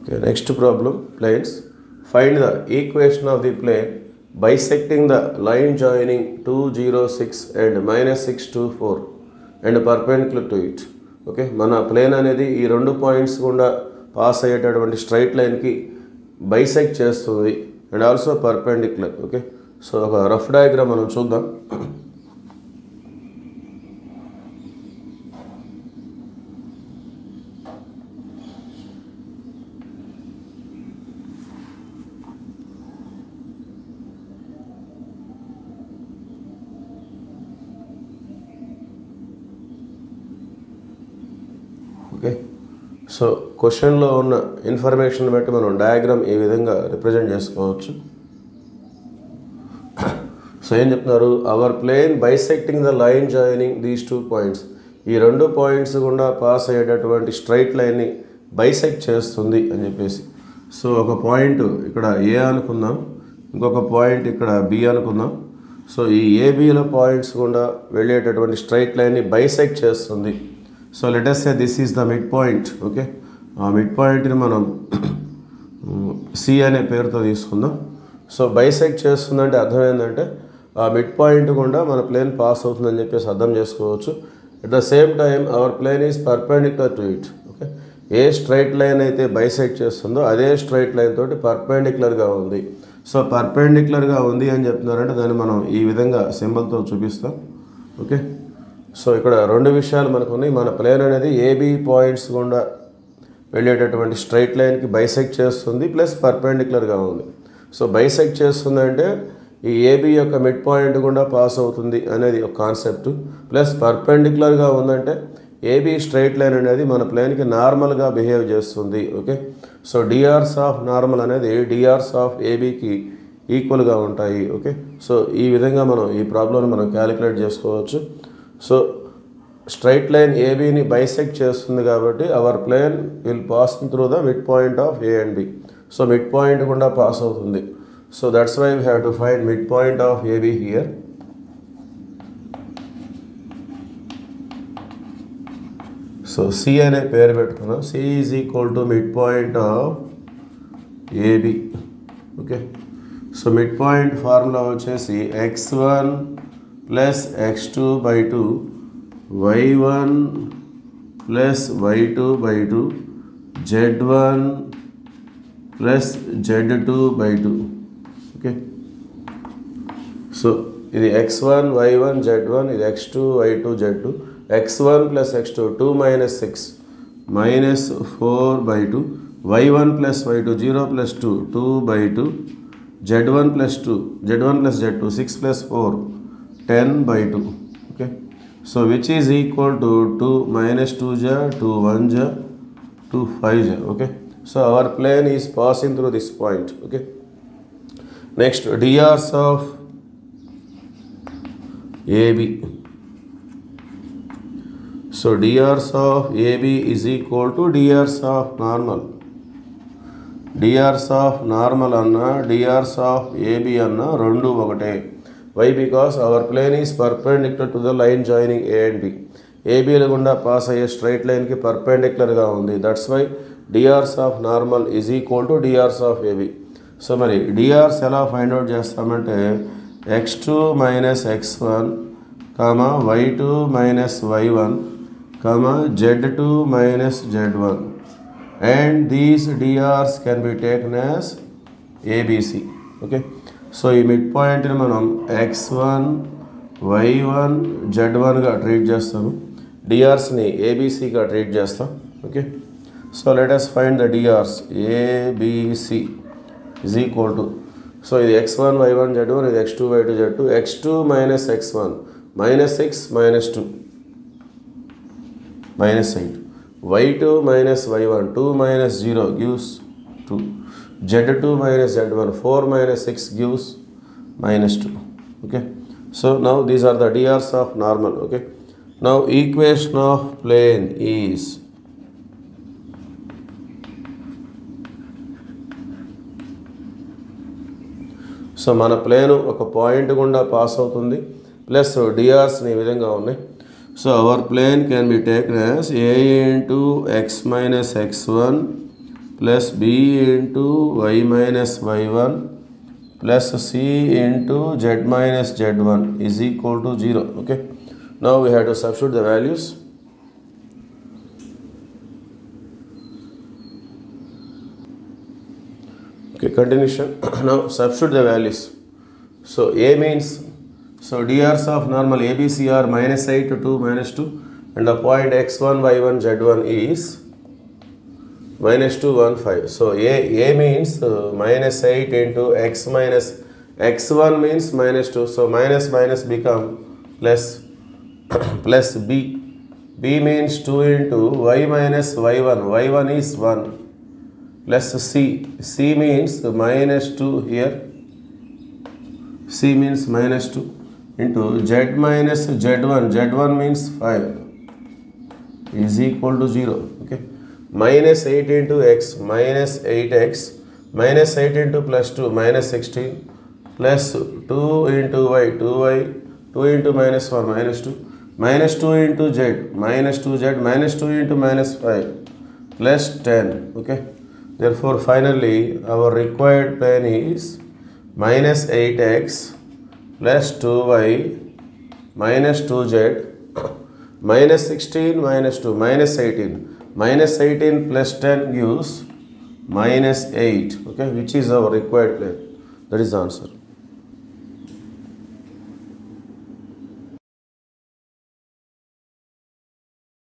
Okay, next problem, planes. Find the equation of the plane bisecting the line joining 206 and -624 and perpendicular to it. Okay, మన plane అనేది ఈ రెండు points గుండా pass అయ్యేటటువంటి straight లైన్కి bisect చేస్తుంది and also perpendicular. Okay, so ఒక rough diagram మనం చూద్దాం. ఓకే, సో క్వశ్చన్లో ఉన్న ఇన్ఫర్మేషన్ బట్టి మనం డయాగ్రామ్ ఈ విధంగా రిప్రజెంట్ చేసుకోవచ్చు. సో ఏం చెప్తున్నారు, our plane bisecting the line joining these 2 points, ఈ రెండు పాయింట్స్ గుండా పాస్ అయ్యేటటువంటి స్ట్రైట్ లైన్ని బైసెక్ట్ చేస్తుంది అని చెప్పేసి. సో ఒక పాయింట్ ఇక్కడ ఏ అనుకుందాం, ఇంకొక పాయింట్ ఇక్కడ బి అనుకుందాం. సో ఈ ఏబిల పాయింట్స్ గుండా వెళ్ళేటటువంటి స్ట్రైట్ లైన్ని బైసెక్ట్ చేస్తుంది. So let us say this is the mid point. Okay, ఆ మిడ్ పాయింట్ని మనం సి అనే పేరుతో తీసుకుందాం. సో బైసెక్ట్ చేస్తుందంటే అర్థం ఏంటంటే ఆ మిడ్ పాయింట్ గుండా మన ప్లేన్ పాస్ అవుతుందని చెప్పేసి అర్థం చేసుకోవచ్చు. At the same time our plane is perpendicular to it. Okay, a straight line అయితే బైసెక్ట్ చేస్తుందో అదే స్ట్రైట్ లైన్ తోటి పర్పెండిక్యులర్గా ఉంది. సో పర్పెండిక్యులర్గా ఉంది అని చెప్తున్నారంటే దాన్ని మనం ఈ విధంగా సింబల్తో చూపిస్తాం. ఓకే, సో ఇక్కడ రెండు విషయాలు మనకు ఉన్నాయి. మన ప్లేన్ అనేది ఏబి పాయింట్స్ గుండా వెళ్ళేటటువంటి స్ట్రైట్ లైన్కి బైసెక్ట్ చేస్తుంది ప్లస్ పర్పెండిక్యులర్గా ఉంది. సో బైసెక్ట్ చేస్తుంది అంటే ఈ ఏబి యొక్క మిడ్ పాయింట్ గుండా పాస్ అవుతుంది అనేది ఒక కాన్సెప్ట్, ప్లస్ పర్పెండిక్యులర్గా ఉందంటే ఏబి స్ట్రైట్ లైన్ అనేది మన ప్లేన్కి నార్మల్గా బిహేవ్ చేస్తుంది. Okay, so DRs of normal అనేది డిఆర్స్ ఆఫ్ ఏబికి ఈక్వల్గా ఉంటాయి. ఓకే, సో ఈ విధంగా మనం ఈ ప్రాబ్లమ్ని మనం క్యాలిక్యులేట్ చేసుకోవచ్చు. సో స్ట్రైట్ లైన్ ఏబిని బైసెక్ట్ చేస్తుంది కాబట్టి our plane will pass through the midpoint of A and B. So midpoint గుండా పాస్ అవుతుంది. So that's why we have to find midpoint of A B here. So C అనే పేరు పెట్టుకున్నాం. C is equal to midpoint of A B. Okay, so midpoint formula వచ్చేసి x1 plus x2/2 y1 plus y2/2 z1 plus z2/2. Okay, so ఇది x1 y1 z1, ఇది x2 y2 z2. x1 plus x2 2 minus 6 minus 4/2 y1 plus y2 0 plus 2 2/2 z1 plus 2 z1 plus z2 6 plus 4 10/2. Okay, so which is equal to 2 minus 2 ja 2 1 ja 2 5 ja. Okay, so our plane is passing through this point. Okay, next DRs of AB. So DRs of AB is equal to DRs of normal. DRs of normal అన్న DRs of AB అన్న రెండు ఒకటే. Why? Because our plane is perpendicular to the line joining A and B. ఏబిల గుండా pass అయ్యే straight లైన్కి పర్పెండిక్యులర్గా ఉంది. That's why DRs of normal is equal to DRs of AB. So మరి డిఆర్స్ ఎలా ఫైండ్ అవుట్ చేస్తామంటే x2 minus x1 comma y2 minus y1 comma z2 minus z1 and these DRs can be taken as ABC. Okay, so ఈ mid పాయింట్ని మనం x1 y1 z1గా treat చేస్తాము, డిఆర్స్ని ఏబీసీగా treat చేస్తాం. Okay, so let us find the DRs. ABC is equal to, so ఇది x1 y1 z1, ఇది x2 y2 z2. x2 minus x1 minus 6 minus 2 minus 8. y2 minus y1 2 minus 0 gives 2. z2 minus z1 4 minus 6 gives minus 2. Okay, so now these are the DRs of normal. Okay, now equation of plane is so మన plane ఒక point గుండా pass అవుతుంది plus డిఆర్స్ని ఈ విధంగా ఉన్నాయి. So our plane can be taken as a into x minus x1 plus b into y minus y1 plus c into z minus z1 is equal to 0. Okay, now we have to substitute the values. Okay, continuation. Now substitute the values. So a means, so dr's of normal ABC are minus 8 to 2 minus 2, and the point x1 y1 z1 is minus 2 1 5. So a means minus 8 into x minus x1 means minus 2, so minus minus become plus plus b means 2 into y minus y1 is 1 plus c means minus 2 here, c means minus 2 into z minus z1 means 5 is equal to 0. Okay, minus 8 into x minus 8x minus 8 into plus 2 minus 16 plus 2 into y 2y 2 into minus 1 minus 2 minus 2 into z minus 2z minus 2 into minus 5 plus 10. Okay, therefore finally our required plane is minus 8x plus 2y minus 2z minus 16 minus 2 minus 18 minus 18 plus 10 gives minus 8. Okay, which is our required plane. That is the answer.